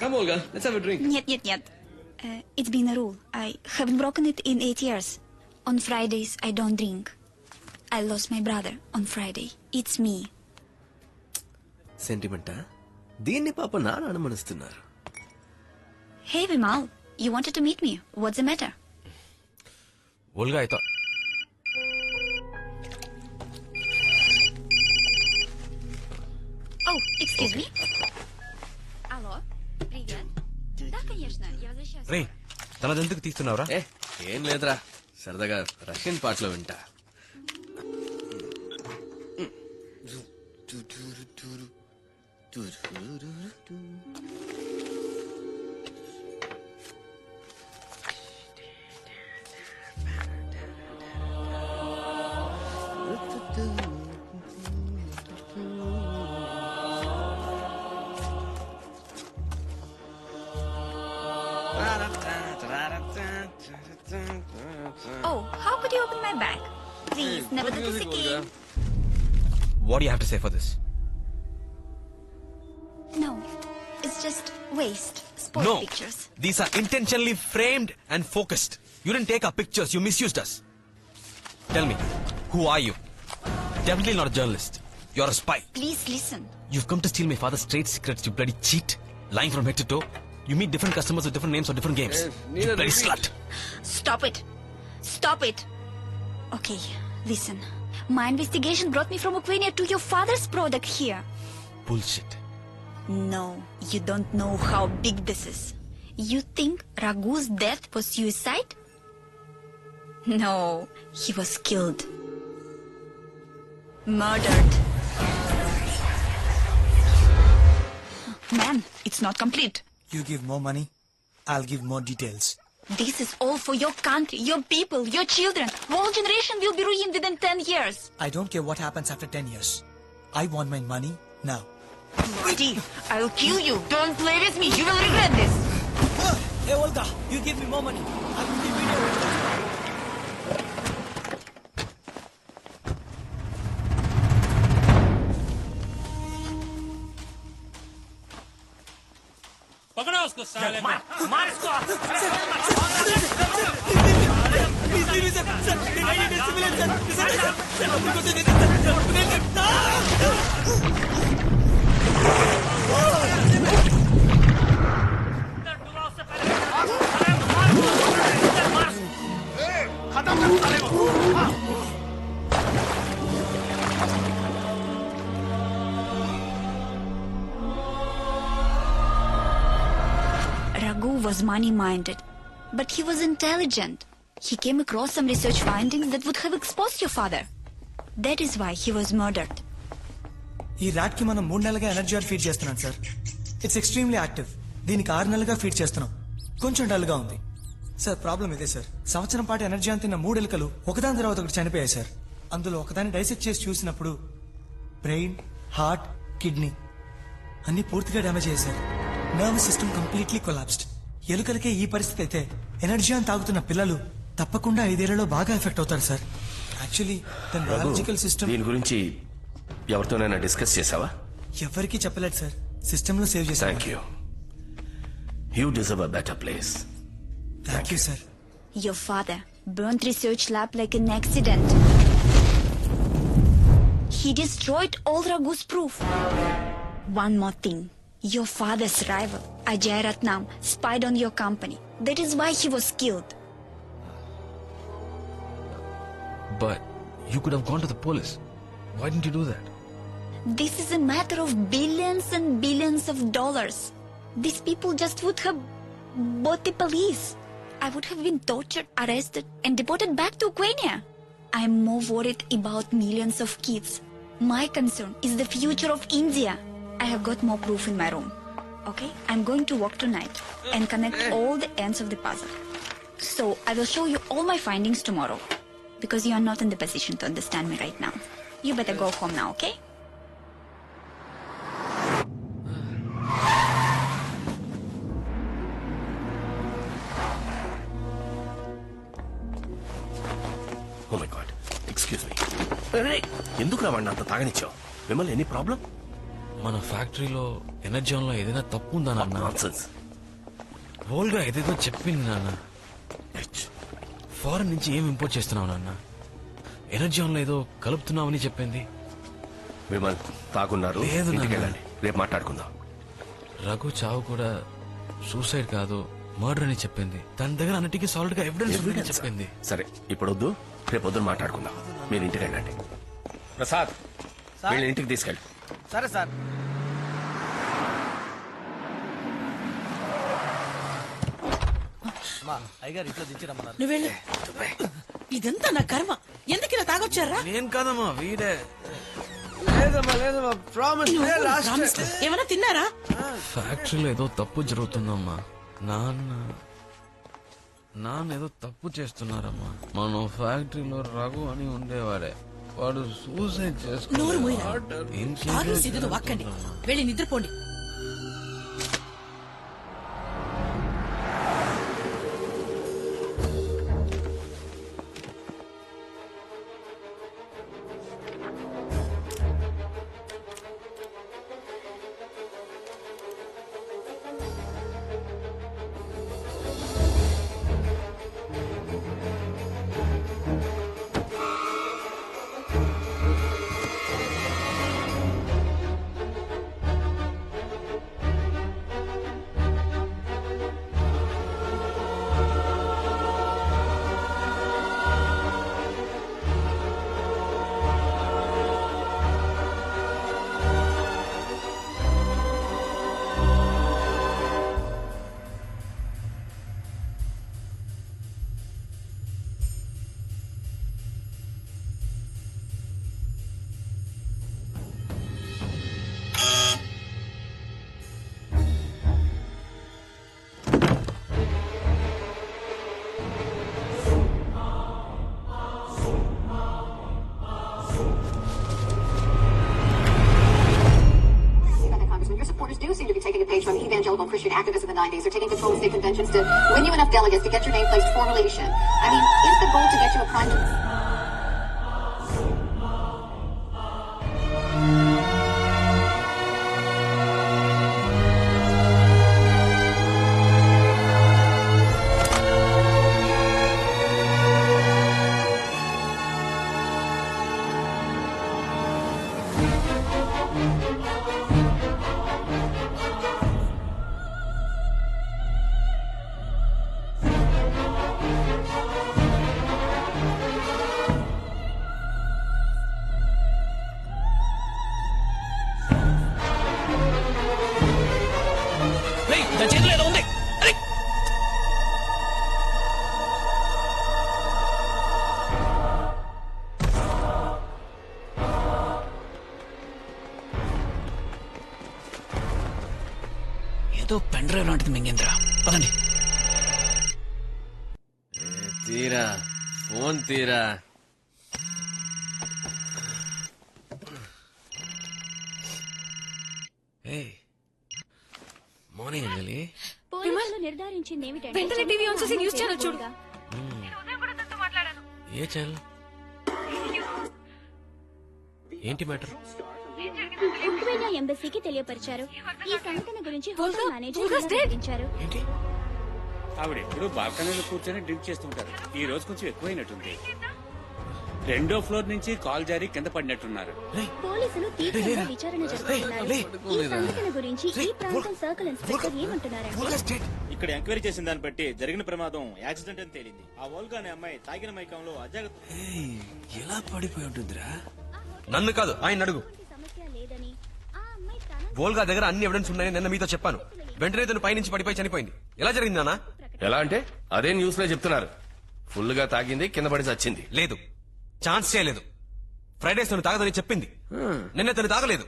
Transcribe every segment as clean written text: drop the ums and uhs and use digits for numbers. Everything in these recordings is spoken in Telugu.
Come, Olga, let's have a drink. Нет. It's been a rule. I haven't broken it in 8 years. On Fridays, I don't drink. I lost my brother on Friday. It's me. సెంటిమెంటా? దీన్ని పాప నాన్న అనుమానిస్తున్నారు. Hey, Vimal. You wanted to meet me. What's the matter? Olga, I thought... Oh, excuse me. Алло, привет. Да, конечно, я возвращаюсь. రే తనదెందుకు తీస్తున్నావురా? ఏం లేదురా, సరదాగా రష్యన్ పాటలో వింటా. Oh, how could you open my bag? Please, never do this again. What do you have to say for this? No, it's just waste. Sport No, pictures. these are intentionally framed and focused. You didn't take our pictures, you misused us. Tell me, who are you? Definitely not a journalist. You're a spy. Please listen. You've come to steal my father's trade secrets, you bloody cheat. Lying from head to toe. You meet different customers with different names or different games. You bloody slut. Stop it. Stop it. Okay, listen. My investigation brought me from Ukraine to your father's product here. Bullshit. No, you don't know how big this is. You think Raghu's death was suicide? No, he was killed. Murdered. Man, it's not complete. You give more money, I'll give more details. This is all for your country, your people, your children. Whole generation will be ruined within 10 years. I don't care what happens after 10 years. I want my money now. Marty, I'll kill you. Don't play with me. You will regret this. Hey Olga, you give me more money. I will give video. पकड़ो उसको साले मार इसको खत्म कर साले को Raghu was money-minded, but he was intelligent. He came across some research findings that would have exposed your father. That is why he was murdered. ఈ ర్యాట్ కి మనం 3 నెలలుగా ఎనర్జీ ఆర్ ఫీడ్ చేస్తున్నాం సార్. It's extremely active. దీనికి 6 నెలలుగా ఫీడ్ చేస్తున్నాం. కొంచెం డల్ గా ఉంది సార్. ప్రాబ్లం ఇదే సార్. సంవత్సరం పాటు ఎనర్జీ అంతిన్న 3 ఎలుకలు ఒకదాని తర్వాత ఒకటి చనిపోయాయి సార్. అందులో ఒకదాన్ని డైసెక్ట్ చేసి చూసినప్పుడు బ్రెయిన్, హార్ట్, కిడ్నీ అన్ని పూర్తిగా డ్యామేజ్ అయ్యాయి sir. Nervous system completely collapsed. ఎలుకలకే ఈ పరిస్థితి అయితే ఎనర్జీ అని తాగుతున్న పిల్లలు తప్పకుండా 5 ఏళ్లలో బాగా ఎఫెక్ట్ అవుతారు సార్. యాక్చువల్లీ దాని బయాలజికల్ సిస్టమ్ దీని గురించి ఎవరితోనైనా డిస్కస్ చేసావా? ఎవరికీ చెప్పలేదు సార్. సిస్టమ్ లో సేవ్ చేశాను. Thank you. You deserve a better place. Thank you sir. Your father burnt research lab like an accident. He destroyed all Raghu's proof. One more thing. Your father's rival, Ajay Ratnam, spied on your company. That is why he was killed. But you could have gone to the police. Why didn't you do that? This is a matter of billions and billions of dollars. These people just would have bought the police. I would have been tortured, arrested, and deported back to Ukraine. I'm more worried about millions of kids. My concern is the future of India. I have got more proof in my room. Okay? I'm going to work tonight and connect all the ends of the puzzle. So, I will show you all my findings tomorrow. Because you are not in the position to understand me right now. You better go home now, okay? Oh my God, excuse me. ఎందుకు రావండి అంత తాగనిచ్చావు? మిమ్మల్ని ఎనీ ప్రాబ్లం? మన ఫ్యాక్టరీలో ఎనర్జాన్ లో ఏదైనా తప్పు ఉందా నాన్న? నాన్సెన్స్. వోల్గా ఏదేదో చెప్పింది నాన్న. ఫారెన్ నుంచి ఏం ఇంపోర్ట్ చేస్తున్నావు నాన్న? ఎనర్జాన్ లో ఏదో కలుపుతున్నావని చెప్పింది. విమల్ తాగున్నారు, లేదు నాన్న. ఇంటికి వెళ్ళండి, రేపు మాట్లాడుకుందాం. రఘు చావు కూడా సూసైడ్ కాదు మర్డర్ అని చెప్పింది. తన దగ్గర అన్నిటికీ సాలిడ్ గా ఎవిడెన్స్ ఉందని చెప్పింది. సరే ఇప్పుడు వద్దు, రేపు పొద్దున మాట్లాడుకుందాం. మీరు ఇంటికి వెళ్ళండి. ప్రసాద్, వీళ్ళని ఇంటికి తీసుకెళ్ళి. సరే సార్. అయ్యగారు ఇంట్లో దించిరమ్మన్నారు. నువ్వెళ్ళు. ఇదంతా నా కర్మ. ఎందుకు ఇలా తాగొచ్చారా? నేను కాదమ్మా, వీడే. ఏమైనా తిన్నారా? ఫ్యాక్టరీలో ఏదో తప్పు జరుగుతుందమ్మా. నాన్న ఏదో తప్పు చేస్తున్నారమ్మా. మన ఫ్యాక్టరీలో రఘు అని ఉండేవాడే, వాడు సూసైడ్ నోరు మూయరా. చేసుకున్నాడు. తాగి సిద్ధు వక్కండి. వెళ్ళి నిద్రపోండి. Do seem to be taking a page from evangelical Christian activists in the 90s. They're taking control of state conventions to win you enough delegates to get your name placed for relation. I mean, is the goal to get you a prime minister? నా చేతిలో ఏదో ఉంది. అరే! ఏదో పెన్ డ్రైవ్ లాంటిది మింగేంద్ర. పదండి. తీరా ఫోన్ తీరా. మార్నింగ్ అంజలి. పోలీసులు నిర్ధారించింది ఏమిటంటే వెంటనే టీవీ ఆన్ చేసి న్యూస్ ఛానల్ చూడు. ఏ ఛానల్? ఏంటి మ్యాటర్? ఉక్రెయిన్ ఎంబసీకి తెలియపరిచారు. ఈ సంఘటన గురించి హోటల్ మేనేజర్ వివరించారు. ఏంటి? ఆవిడ ఎప్పుడు బాల్కనీలో కూర్చొని డ్రింక్ చేస్తుంటారు. ఈ రోజు కొంచెం ఎక్కువైనట్టుంది. 2వ ఫ్లోర్ నుంచి కాల్ జారి కింద పడినట్టున్నారు. పోలీసులు తీవ్రంగా విచారణ జరుపుతున్నారు. ఈ సంఘటన గురించి ఈ ప్రాంతం సర్కిల్ ఇన్స్పెక్టర్ ఏమంటున్నారంటే, ఇక్కడ ఎంక్వైరీ చేసిన దాన్ని బట్టి జరిగిన ప్రమాదం యాక్సిడెంట్ అని తేలింది. ఆ వోల్గా అనే అమ్మాయి తాగిన మైకంలో అజాగ్రత్త. ఎలా పడిపోయి ఉంటుందిరా? నన్ను కాదు, ఆయన అడుగు. సమస్య లేదని ఆ అమ్మాయి తన వోల్గా దగ్గర అన్ని ఎవిడెన్స్ ఉన్నాయని నిన్న మీతో చెప్పాను. వెంటనే తను పైనుంచి పడిపోయి చనిపోయింది. ఎలా జరిగింది నాన్న? ఎలా అంటే అదే న్యూస్ లో చెప్తున్నారు. ఫుల్ గా తాగింది, కింద పడి చచ్చింది. లేదు, ఛాన్స్ చేయలేదు. ఫ్రైడేస్ తను తాగదని చెప్పింది. నిన్న తను తాగలేదు.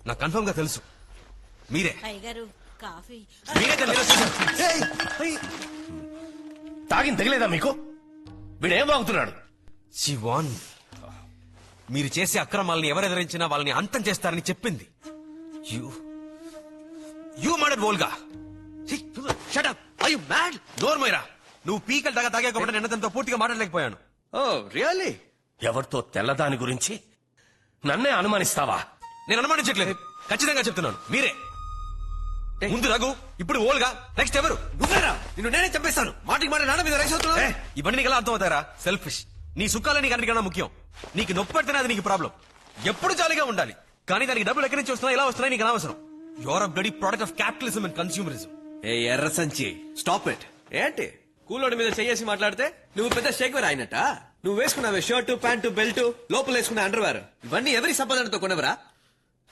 నాకు కన్ఫర్మ్ గా తెలుసు. మీరే అయ్యగారు కాఫీ. మీరే తను నిరూపించారు. తాగింది తగిలేదా మీకు? వీడేం వాగుతున్నాడు? శివాన్, మీరు చేసే అక్రమాలని ఎవరెదిరించినా వాళ్ళని అంతం చేస్తారని చెప్పింది. You murdered Volga. Shut up. Are you mad? Door మొయ్యరా. నువ్వు పీకలు తాగా కాబట్టి నిన్న తనతో పూర్తిగా మాట్లాడలేకపోయాను. ఓ రియల్లీ? ఎవరితో తెల్లదాని గురించి నన్నే అనుమానిస్తావా? నేను అనుమానించట్లేదు. ఖచ్చితంగా చెప్తున్నాను మీరే. ముందు రఘు, ఇప్పుడు ఓల్గా, నెక్స్ట్ ఎవరు? నిన్ను నేనే చంపేస్తాను. మాటికి మాట నాన్న మీద రైస్ అవుతున్నా. ఇవన్నీ నీకు ఎలా అర్థం అవుతారా? సెల్ఫిష్. నీ సుఖాలే నీకు అన్నిటికన్నా ముఖ్యం. నీకు నొప్పి పెడితేనే అది నీకు ప్రాబ్లం. ఎప్పుడు జాలీగా ఉండాలి, కానీ దానికి డబ్బులు ఎక్కడి నుంచి వస్తున్నాయి, ఎలా వస్తున్నాయి నీకు అనవసరం. Your a bloody product of capitalism and consumerism. ఏ ఎర్ర సంచి, స్టాప్ ఇట్. ఏంటి కూలోడి మీద చెయ్యేసి మాట్లాడితే నువ్వు పెద్ద షేక్వేర్ అయినట్ట? నువ్వు వేసుకున్నావే షర్టు, ప్యాంటు, బెల్ట్, లోపల వేసుకున్న అండర్వేర్, ఇవన్నీ ఎవరి సంపాదనతో కొనవరా?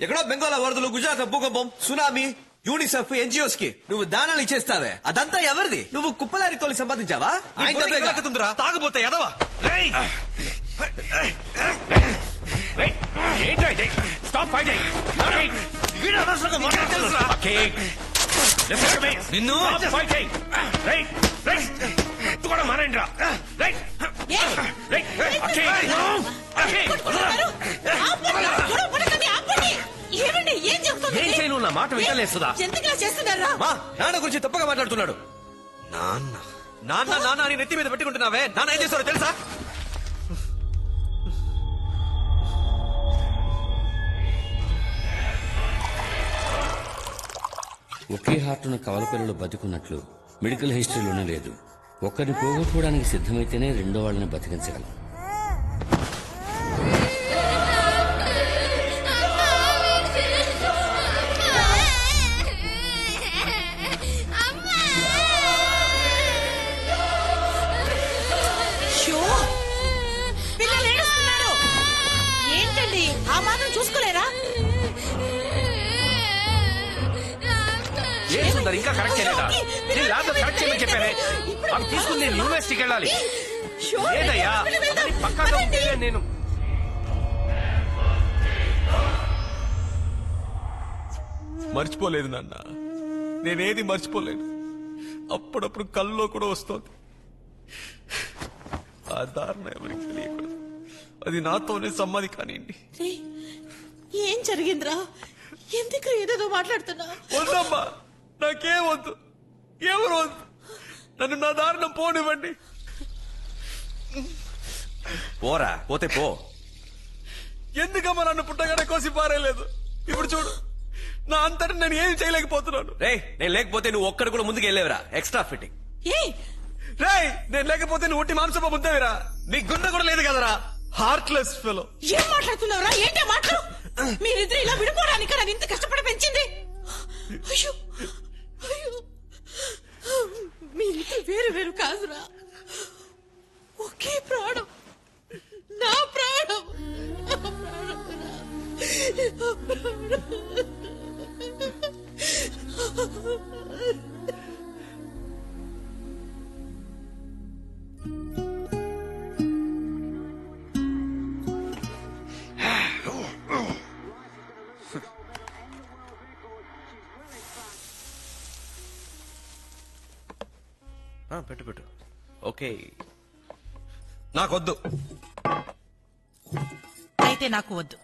ఎక్కడో బెంగాల్ వరదలు, గుజరాత్ భూకంపం, సునామీ, యూనిసెఫ్, ఎన్జిఓస్ కి నువ్వు దానాలు ఇచ్చేస్తావే, అదంతా ఎవరిది? నువ్వు కుప్పలారి తోలి సంపాదించావా? తాగబోతే ఎదవా. Stop fighting. నిన్ను ఫైటింగ్ కూడా మారేంద్రా. ఏమండి ఏం చెప్తుంది? ఏం చేయను, నా మాట వింటలేస్తుందా? ఎందుకు చేస్తున్నారా? మా నాన్న గురించి తప్పగా మాట్లాడుతున్నాడు. నాన్న నాన్న నాన్న అని నెత్తి మీద పెట్టుకుంటున్నావే, నాన్న ఏం చేస్తారో తెలుసా? ఒకే హార్టున కవల పిల్లలు బతుకున్నట్లు మెడికల్ హిస్టరీలోనే లేదు. ఒక్కరిని పోగొట్టుకోవడానికి సిద్ధమైతేనే రెండో వాళ్ళని బతికించగలం. పిల్లలు ఏడుస్తున్నారు. ఏంటండి ఆ మాత్రం చూసుకోలేరా? ఏం సుందర్ ఇంకా కరెక్ట్ చేయలేదా? నేను ల్యాబ్ కరెక్ట్ చేయమని చెప్పానే. అవి తీసుకుని నేను యూనివర్సిటీకి వెళ్ళాలి. ఏదయ్యా పక్కాగా ఉంటే నేను మర్చిపోలేదు నాన్న, నేనేది మర్చిపోలేను. అప్పుడప్పుడు కల్లో కూడా వస్తోంది. ఆ దారుణ ఎవరికి తెలియకూడదు. అది నాతోనే సమ్మది కానివ్వండి. ఏం జరిగిందిరా? ఎందుకు ఏదేదో మాట్లాడుతున్నా? వద్దమ్మా, నాకేం వద్దు, ఎవరు వద్దు. నన్ను నా దారుణం పోనివ్వండి. పోరా, పోతే పో. ఎందుకమ్మా నన్ను పుట్టగానే కోసి పారేయలేదు? ఇప్పుడు చూడు, నా అంతటా నేను ఏం చేయలేకపోతున్నాను. రే, నేను లేకపోతే నువ్వు ఒక్కడు కూడా ముందుకు వెళ్ళేవరా? Extra fitting. రే, నేను లేకపోతే నువ్వు ఒట్టి మాంసప ముద్దవిరా. నీ గుండె కూడా లేదు కదరా, హార్ట్లెస్ ఫెలో. ఏం మాట్లాడుతున్నావురా? ఏంటే మాటలు? మీరిద్దరు ఇలా విడిపోవడానికి నన్ను ఇంత కష్టపడి పెంచింది. అయ్యో అయ్యో, మీరిద్దరు వేరు వేరు కాదురా, ఒకే ప్రాణం. నా ప్రాణం, నా ప్రాణంరా. పెట్టు పెట్టు. ఓకే, నాకొద్దు. అయితే నాకు వద్దు.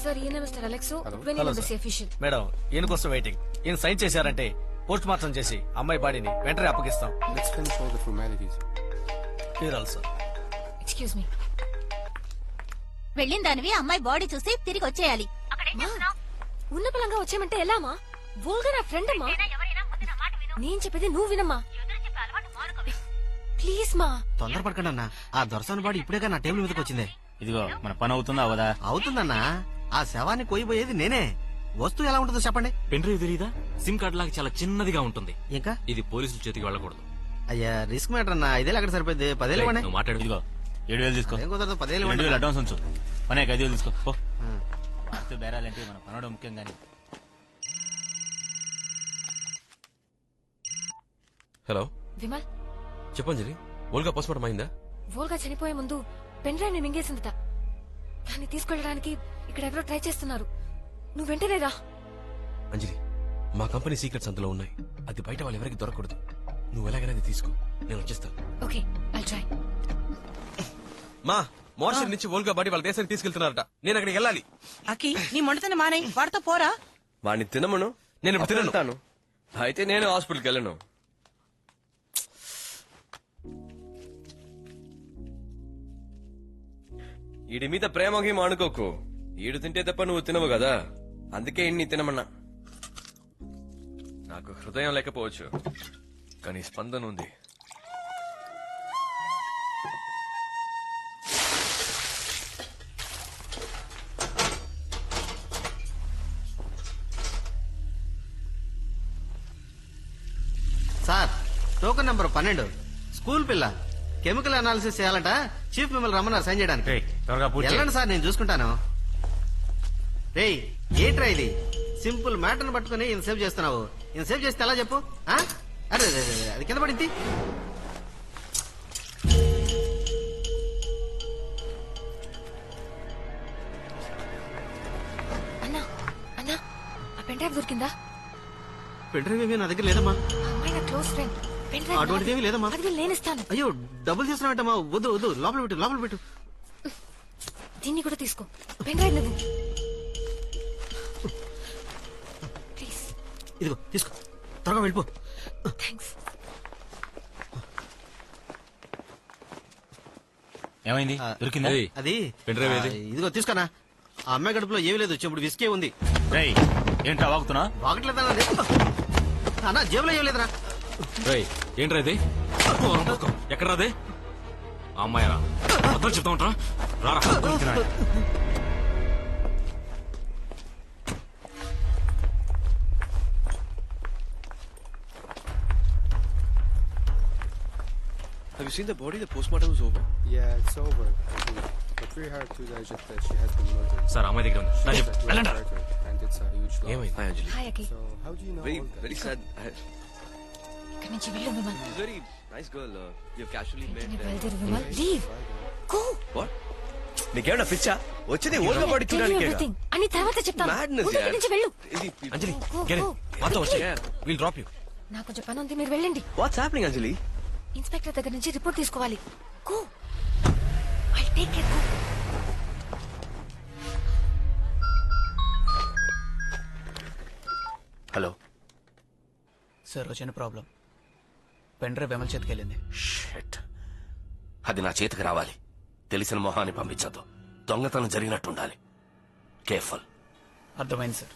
సార్, ఈయన mister Alex, when embassy official. Madam, ఈయన కోసం వెయిటింగ్. ఈయన సైన్ చేశారంటే పోస్ట్ మార్టం చేసి అమ్మాయి బాడీని వెంటనే అప్పగిస్తాం. Excuse me. వెళ్ళిన దానివి అమ్మాయి బాడీ చూసి తిరిగి వచ్చేయాలి. ఉన్న పలంగా వచ్చామంటే ఎలామా? వోల్గా నా ఫ్రెండ్ అమ్మా. నేను చెప్పేది నువ్వు వినమ్మా ప్లీజ్ మా. తొందరపడకండి అన్న, ఆ దొరసాని బాడీ ఇప్పుడేగా నా టేబుల్ మీదకి వచ్చిందే. ఇదిగో మన పని అవుతుందా అవదా? అవుతుందన్నా, ఆ శవాన్ని కొయ్యబోయేది నేనే. వస్తువు ఎలా ఉంటుందో చెప్పండి. పెన్ డ్రైవ్ తెలీదా? సిమ్ కార్డ్ లాగా చాలా చిన్నదిగా ఉంటుంది. ఇంకా ఇది పోలీసుల చేతికి వెళ్ళకూడదు. అయ్యా, రిస్క్ మ్యాటర్ అన్న. 5,000 అక్కడ సరిపోయింది, 10,000 ఇవ్వండి. నువ్వు మాట్లాడు. ఇదిగో 7,000 తీసుకో. ఏం కుదరదు, 10,000 2,000 ఇవ్వండి. అడ్వాన్స్ ఉంచు. పనే 5,000 తీసుకో. బేరాలంటే మన పనవడం ముఖ్యం గానీ. హలో విమల్, చెప్పంజలి, ఓల్గా పోస్ట్ మార్టం అయిందా? వోల్గా చనిపోయే ముందు పెన్ డ్రైవ్ ని మింగేసిందట. దాన్ని తీసుకెళ్ళడానికి ఇక్కడ ఎవరో ట్రై చేస్తున్నారు. నువ్వు వెంటనే రా. అంజలి, మా కంపెనీ సీక్రెట్స్ అందులో ఉన్నాయి. అది బయట వాళ్ళు ఎవరికి దొరకకూడదు. నువ్వు ఎలాగైనా అది తీసుకో, నేను వచ్చేస్తాను. Okay, I'll try. మా మోర్షర్ నుంచి ఓల్గా బాడీ వాళ్ళ దేశానికి తీసుకెళ్తున్నారట. నేను అక్కడికి వెళ్ళాలి. అకి, నీ మొండతన మానే, వాడితో పోరా. వాడిని తినమను. నేను ఇప్పుడు తినను. అయితే నేను హాస్పిటల్కి వెళ్ళను. ఈడి మీద ప్రేమకి అనుకోకు. ఈడు తింటే తప్ప నువ్వు తినవు కదా, అందుకే ఇన్ని తినమన్నా. నాకు హృదయం లేకపోవచ్చు, కానీ స్పందన ఉంది. సార్, టోకెన్ నంబర్ 12 స్కూల్ పిల్ల కెమికల్ అనాలిసిస్ చేయాలంట. చీఫ్ మిమ్మల్ని రమ్మన్నారు సైన్ చేయడానికి. వెళ్ళండి సార్, నేను చూసుకుంటాను. రేయ్, ఏంట్రా ఇది? సింపుల్ మ్యాటర్ని పట్టుకుని ఈయన సేవ్ చేస్తున్నావు. ఈయన సేవ్ చేస్తే ఎలా చెప్పు? ఆ? అరే అరే, అరే, అది కింద పడింది. అన్నా అన్నా, ఆ పెన్ డ్రైవ్ దొరికిందా? పెన్ డ్రైవ్ ఏమీ నా దగ్గర లేదమ్మా. ఆ అమ్మాయి నా క్లోజ్ ఫ్రెండ్. పెన్ డ్రైవ్ అటువంటిది ఏమీ లేదమ్మా. అది నేను ఇస్తాను. అయ్యో, డబ్బులు చేస్తున్నావేంటమ్మా? వద్దు వద్దు, లోపల పెట్టు, లోపల పెట్టు. దీన్ని కూడా తీసుకో. పెన్ డ్రైవ్ నువ్వు ప్లీజ్. ఇదిగో తీసుకో, త్వరగా వెళ్ళిపో. థ్యాంక్స్. ఏమైంది? దొరికిందా? అది పెన్ డ్రైవ్ ఏది? ఇదిగో తీసుకోనా. ఆ అమ్మాయి గడుపులో ఏమీ లేదు, చెప్పుడు విస్కే ఉంది. రేయ్, ఏంట్రా వాగుతున్నా? వాగట్లేదన్నా. అన్నా, జేబులో ఏం లేదనా. ఏంట్రా ఇది? ఎక్కడ రాదే? అమ్మాయిరా, అర్థం చెప్తా ఉంటా. రారా. Have you seen the body? The postmortem is over. Yeah, it's over. But we heard to digest that she has been murdered. Sir, అమ్మాయి దగ్గర ఉంది. నా చెప్పు. వెళ్ళండి. And it's a huge loss. Hi, Anjali. Hi Akhi. So how do you know Very, Olga? very sad. ఇక్కడి నుంచి వెళ్ళు Vimal. Very nice girl. You've casually met. బయలుదేరు విమల్. లీవ్. గో. What? నీకేమన్నా పిచ్చా? వచ్చింది ఓల్గా బాడీ చూడడానికి. ఎవ్రీథింగ్ అని తర్వాత చెప్తాను. Madness, ముందు ఇక్కడి నుంచి వెళ్ళు. అంజలి, Go, get go. it. మాతో వచ్చే. We'll drop you. నాకు కొంచెం పని ఉంది, మీరు వెళ్ళండి. What's happening, Anjali? ఇన్స్పెక్టర్ దగ్గర నుంచి రిపోర్ట్ తీసుకోవాలి. Go. I take care. Go. Hello sir, వచ్చిన ప్రాబ్లం. పెన్ డ్రైవ్ ఎమ్మెల్యే చేతికి వెళ్ళింది. షిట్. అది నా చేతికి రావాలి. తెలిసిన మొహాన్ని పంపించద్దు. దొంగతనం జరిగినట్టుండాలి. కేర్ఫుల్. అర్థమైంది సార్.